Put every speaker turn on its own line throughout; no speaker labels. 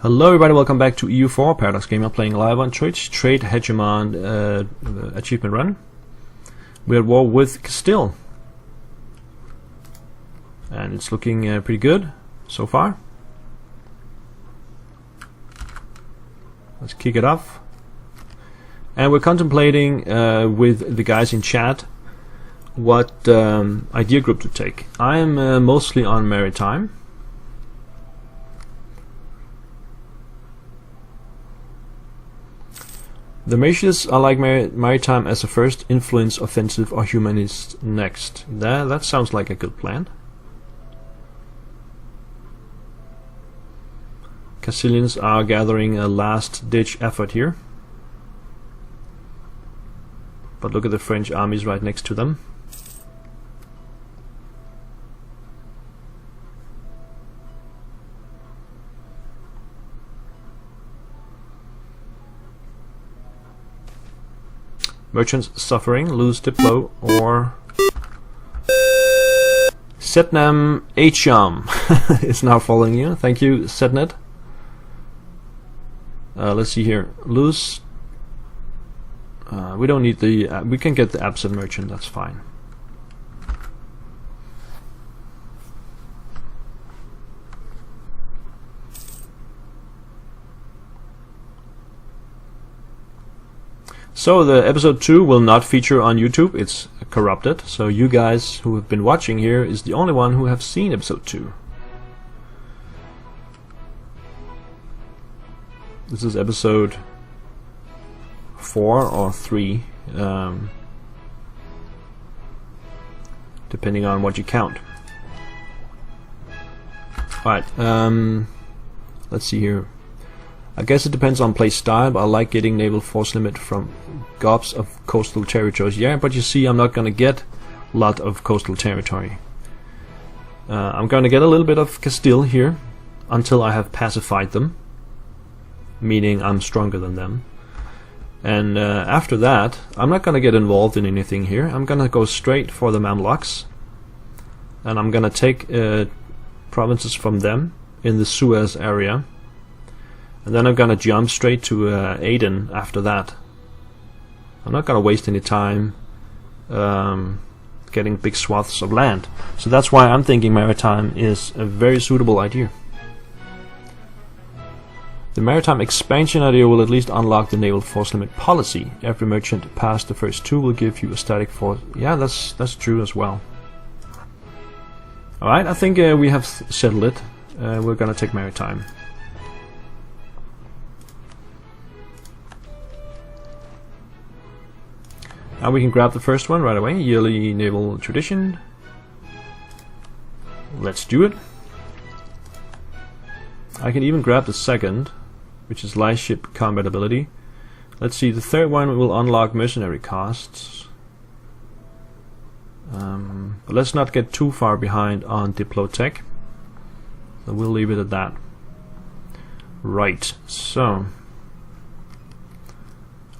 Hello everybody, welcome back to EU4 ParadogsGamer, playing live on Twitch. Trade Hegemon achievement run. We're at war with Castile, and it's looking pretty good so far. Let's kick it off. And we're contemplating with the guys in chat what idea group to take. I'm mostly on maritime. The measures are like maritime as a first, influence offensive, or humanist next. That sounds like a good plan. Castilians are gathering a last-ditch effort here. But look at the French armies right next to them. Merchants suffering, lose Diplo, or Setnam Hum is now following you. Thank you, Setnet. Let's see here. Lose. We don't need the. We can get the absent merchant. That's fine. So the episode 2 will not feature on YouTube, it's corrupted, so you guys who have been watching here is the only one who have seen episode 2. This is episode 4 or 3, depending on what you count. Alright, let's see here. I guess it depends on play style, but I like getting naval force limit from gobs of coastal territories. Yeah, but you see, I'm not gonna get a lot of coastal territory. I'm gonna get a little bit of Castile here until I have pacified them, meaning I'm stronger than them. And after that, I'm not gonna get involved in anything here. I'm gonna go straight for the Mamluks, and I'm gonna take provinces from them in the Suez area. And then I'm gonna jump straight to Aden after that. I'm not gonna waste any time getting big swaths of land. So that's why I'm thinking maritime is a very suitable idea. The maritime expansion idea will at least unlock the naval force limit policy. Every merchant past the first 2 will give you a static force. Yeah, that's true as well. Alright, I think we have settled it. We're gonna take maritime. Now we can grab the first one right away, yearly naval tradition. Let's do it. I can even grab the second, which is light ship combat ability. Let's see, the third one will unlock mercenary costs. But let's not get too far behind on Diplotech. So we'll leave it at that. Right, so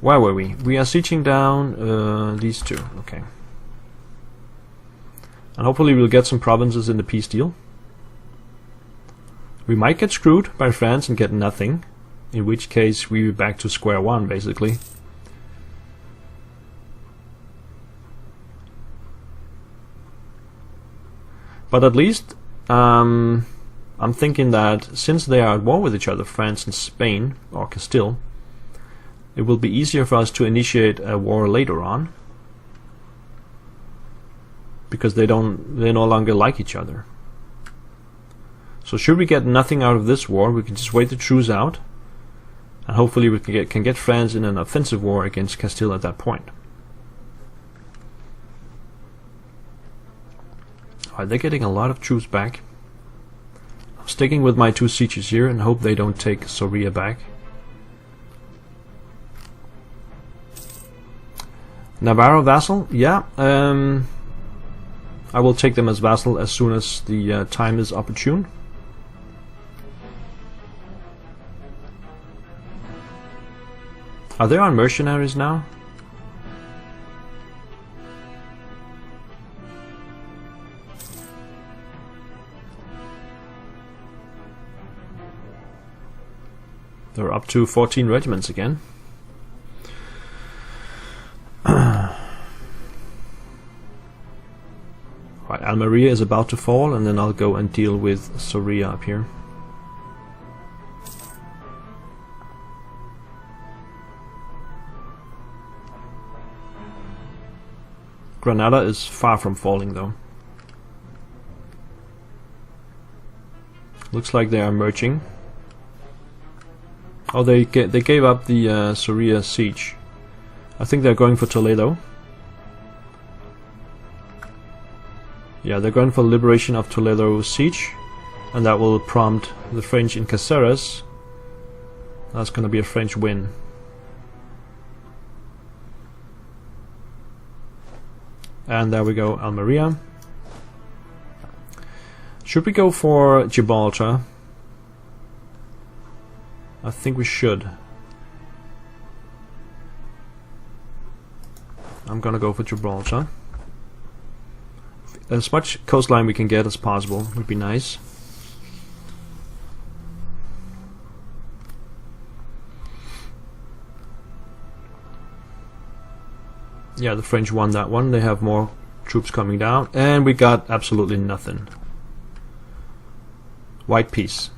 where were we? We are sieging down these two, okay. And hopefully we'll get some provinces in the peace deal. We might get screwed by France and get nothing, in which case we're back to square one, basically. But at least I'm thinking that since they are at war with each other, France and Spain, or Castile, it will be easier for us to initiate a war later on, because they no longer like each other. So should we get nothing out of this war, we can just wait the truce out, and hopefully we can get France in an offensive war against Castile at that point. Alright, they're getting a lot of troops back. I'm sticking with my 2 sieges here and hope they don't take Soria back. Navarro vassal, yeah. I will take them as vassal as soon as the time is opportune. Are they on mercenaries now? They're up to 14 regiments again. Right, Almeria is about to fall, and then I'll go and deal with Soria up here. Granada is far from falling though. Looks like they are merging. Oh, they gave up the Soria siege. I think they're going for Toledo. Yeah, they're going for liberation of Toledo siege, and that will prompt the French in Caceres. That's going to be a French win. And there we go, Almeria. Should we go for Gibraltar? I think we should. I'm gonna go for Gibraltar. As much coastline we can get as possible would be nice. Yeah, the French won that one. They have more troops coming down, and we got absolutely nothing. White peace.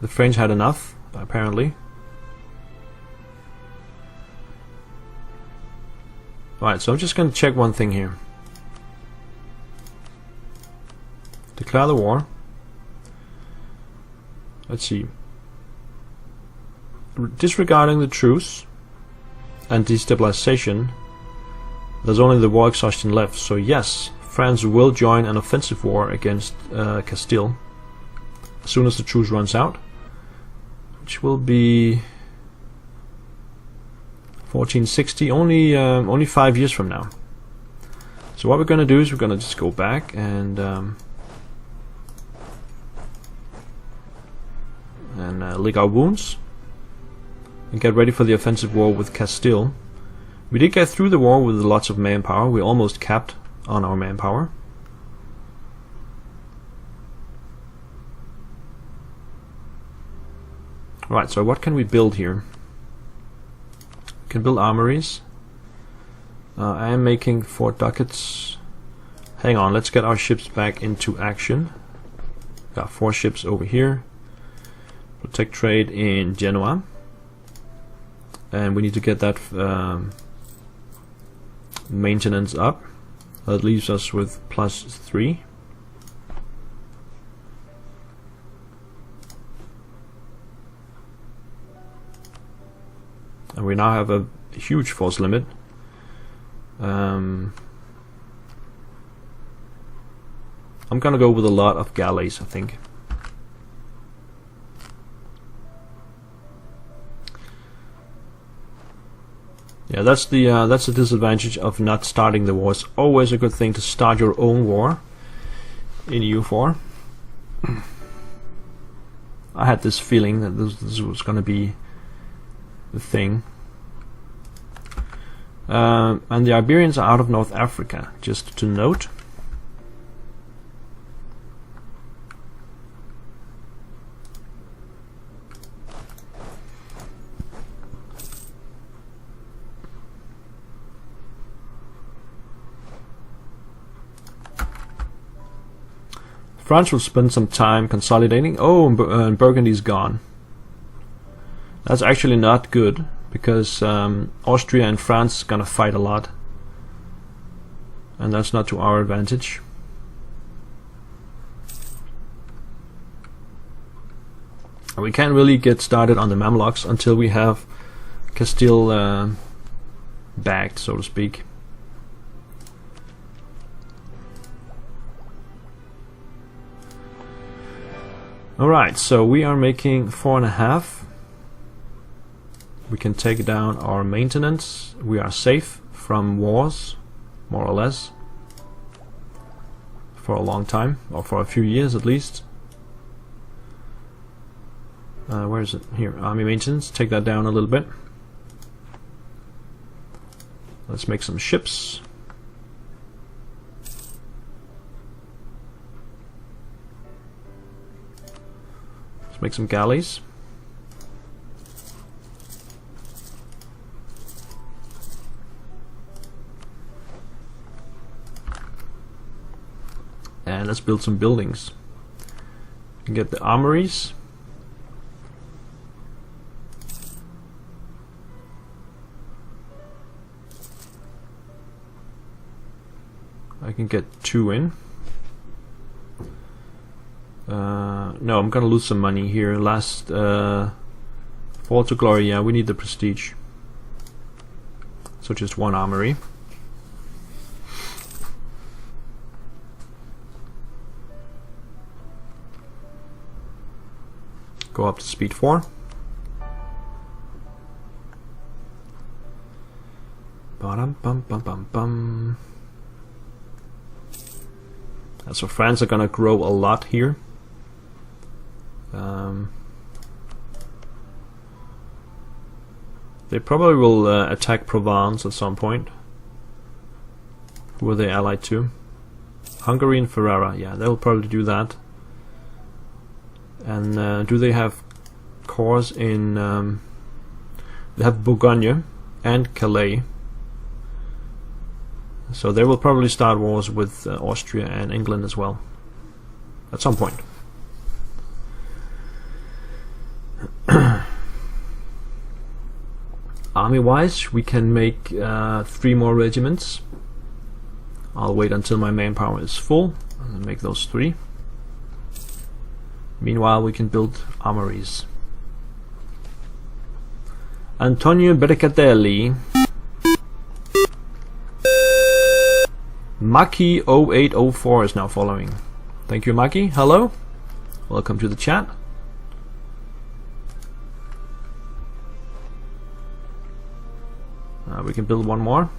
The French had enough, apparently. Alright, so I'm just going to check one thing here. Declare the war. Let's see. Disregarding the truce and destabilization, there's only the war exhaustion left. So yes, France will join an offensive war against Castile as soon as the truce runs out, which will be 1460, only 5 years from now. So what we're going to do is we're going to just go back and lick our wounds and get ready for the offensive war with Castile. We did get through the war with lots of manpower. We almost capped on our manpower. Right, so what can we build here? We can build armories. I am making 4 ducats. Hang on, let's get our ships back into action. Got 4 ships over here. Protect trade in Genoa. And we need to get that maintenance up. That leaves us with +3. And we now have a huge force limit. I'm gonna go with a lot of galleys, I think. Yeah, that's the disadvantage of not starting the war. It's always a good thing to start your own war in EU4. I had this feeling that this was gonna be the thing. And the Iberians are out of North Africa, just to note. France will spend some time consolidating. Oh, and Burgundy's gone. That's actually not good, because Austria and France are gonna fight a lot, and that's not to our advantage. And we can't really get started on the Mamluks until we have Castile backed, so to speak. Alright, so we are making 4.5. We can take down our maintenance. We are safe from wars, more or less, for a long time, or for a few years at least. Where is it? Here, army maintenance. Take that down a little bit. Let's make some ships. Let's make some galleys. build some buildings. You can get the armories. I can get 2 in. No, I'm gonna lose some money here. Last Fall to Glory, yeah, we need the prestige. So just 1 armory. Go up to speed 4. Bum bum bum bum bum. So France are gonna grow a lot here. They probably will attack Provence at some point. Who are they allied to? Hungary and Ferrara. Yeah, they'll probably do that. And do they have cores in? They have Bourgogne and Calais. So they will probably start wars with Austria and England as well at some point. Army-wise, we can make 3 more regiments. I'll wait until my manpower is full and make those 3. Meanwhile, we can build armories. Antonio Bercatelli. Maki 0804 is now following. Thank you, Maki. Hello. Welcome to the chat. We can build 1 more.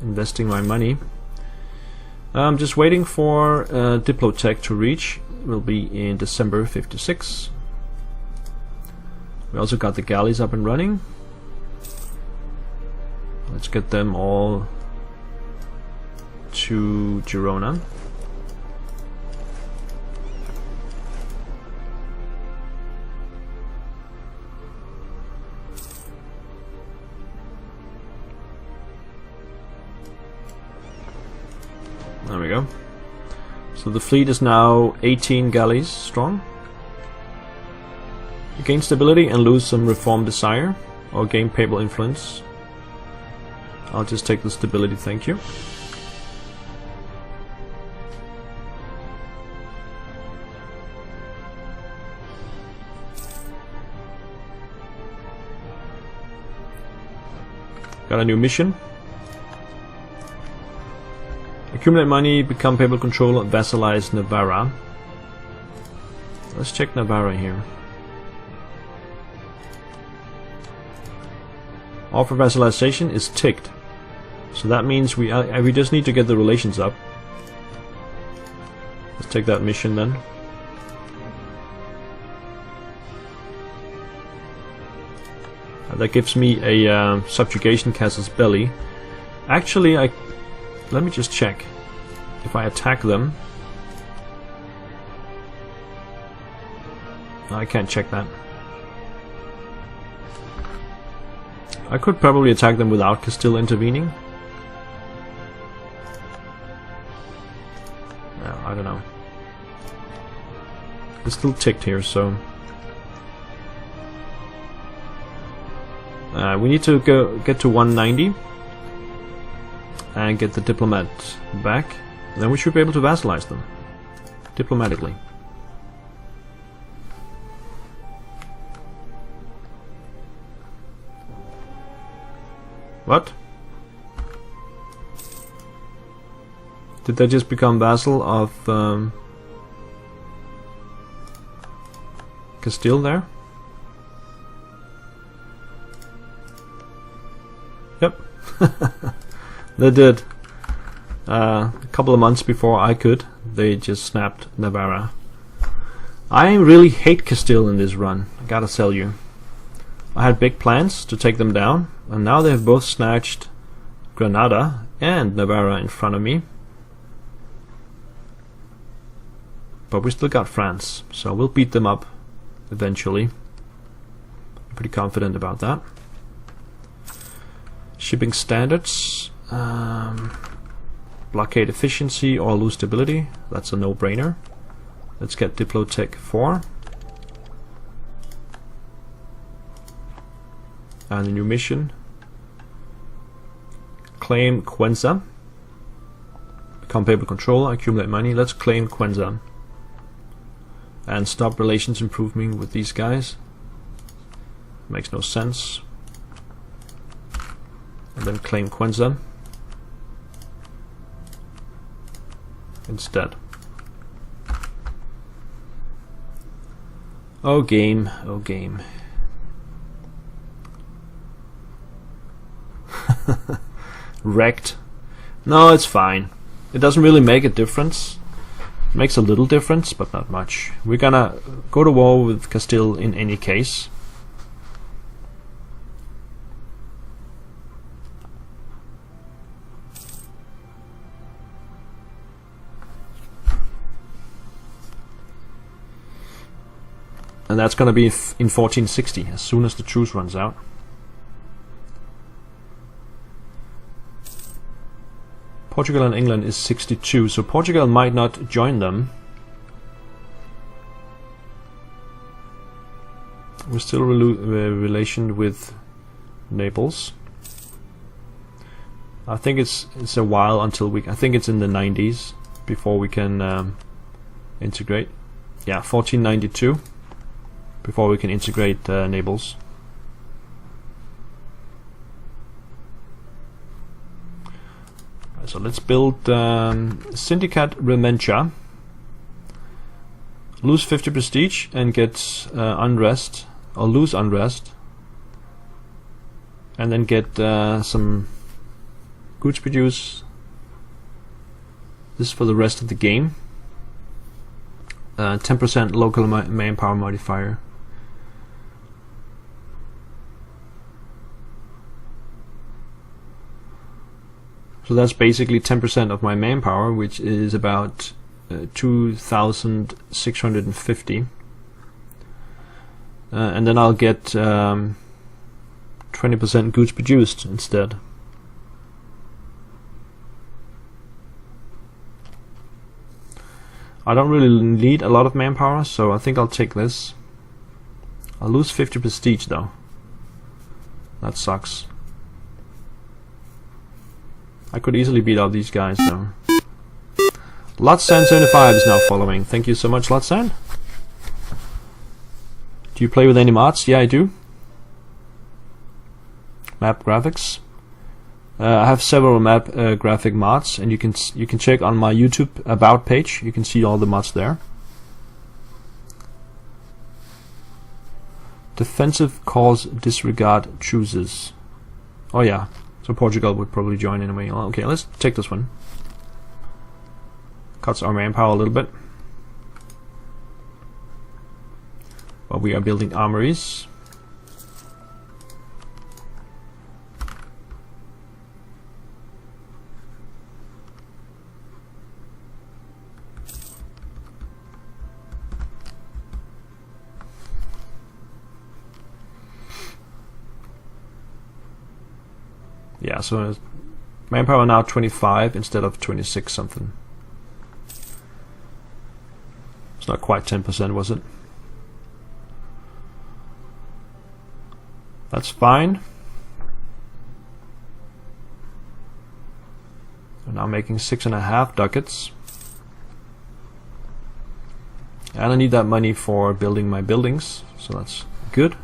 Investing my money. I'm just waiting for Diplotech to reach. It will be in December 56. We also got the galleys up and running. Let's get them all to Girona. There we go. So the fleet is now 18 galleys strong. Gain stability and lose some reform desire, or gain papal influence. I'll just take the stability, thank you. Got a new mission. Accumulate money, become papal controller, vassalize Navarra. Let's check Navarra here. Offer vassalization is ticked. So that means we just need to get the relations up. Let's take that mission then. That gives me a subjugation casus belli. Actually, let me just check. If I attack them, I can't check that. I could probably attack them without Castile intervening. No, I don't know. It's still ticked here, so we need to get to 190 and get the diplomat back. Then we should be able to vassalize them diplomatically. What? Did they just become vassal of Castile there? Yep. They did. A couple of months before I could, they just snapped Navarra. I really hate Castile in this run, I gotta tell you. I had big plans to take them down, and now they have both snatched Granada and Navarra in front of me. But we still got France, so we'll beat them up eventually. I'm pretty confident about that. Shipping standards. Blockade efficiency or lose stability. That's a no-brainer. Let's get Diplotech 4. And a new mission. Claim Quenza. Become paper controller, accumulate money. Let's claim Quenza. And stop relations improving with these guys. Makes no sense. And then claim Quenza instead. Oh game, oh game. Wrecked. No, it's fine. It doesn't really make a difference. It makes a little difference, but not much. We're gonna go to war with Castile in any case. And that's gonna be in 1460, as soon as the truce runs out. Portugal and England is 62, so Portugal might not join them. We're still relationed with Naples. I think it's a while until I think it's in the 90s before we can integrate. Yeah, 1492 before we can integrate Naples. So let's build Syndicate Rementia. Lose 50 prestige and get unrest, or lose unrest, and then get some goods produced. This is for the rest of the game. 10% local manpower modifier. So that's basically 10% of my manpower, which is about 2,650. And then I'll get 20% goods produced instead. I don't really need a lot of manpower, so I think I'll take this. I'll lose 50 prestige though. That sucks. I could easily beat out these guys though. Lotsan75 is now following. Thank you so much, Lotsan. Do you play with any mods? Yeah, I do. Map graphics. I have several map graphic mods, and you can check on my YouTube about page. You can see all the mods there. Defensive cause disregard chooses. Oh yeah. So Portugal would probably join anyway. Okay, let's take this one. Cuts our manpower a little bit. But we are building armories. Yeah, so manpower now 25 instead of 26 something. It's not quite 10%, was it? That's fine. We're now making 6.5 ducats. And I need that money for building my buildings, so that's good.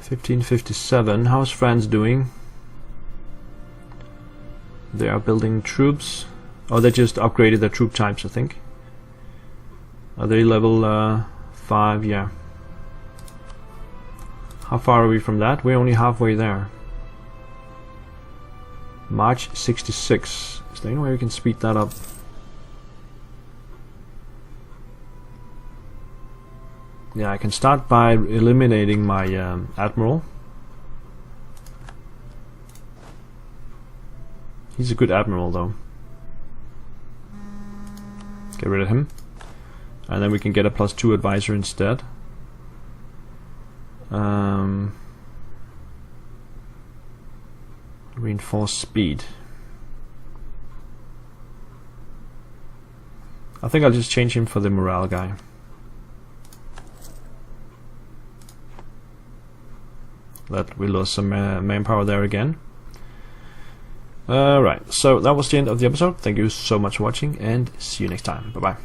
1557. How's France doing? They are building troops. Oh, they just upgraded their troop types, I think. Are they level 5? Yeah. How far are we from that? We're only halfway there. March 66. Is there any way we can speed that up? Yeah, I can start by eliminating my admiral. He's a good admiral though. Get rid of him. And then we can get a +2 advisor instead. Reinforce speed. I think I'll just change him for the morale guy. That we lost some manpower there again. Right, so that was the end of the episode. Thank you so much for watching, and see you next time. Bye bye.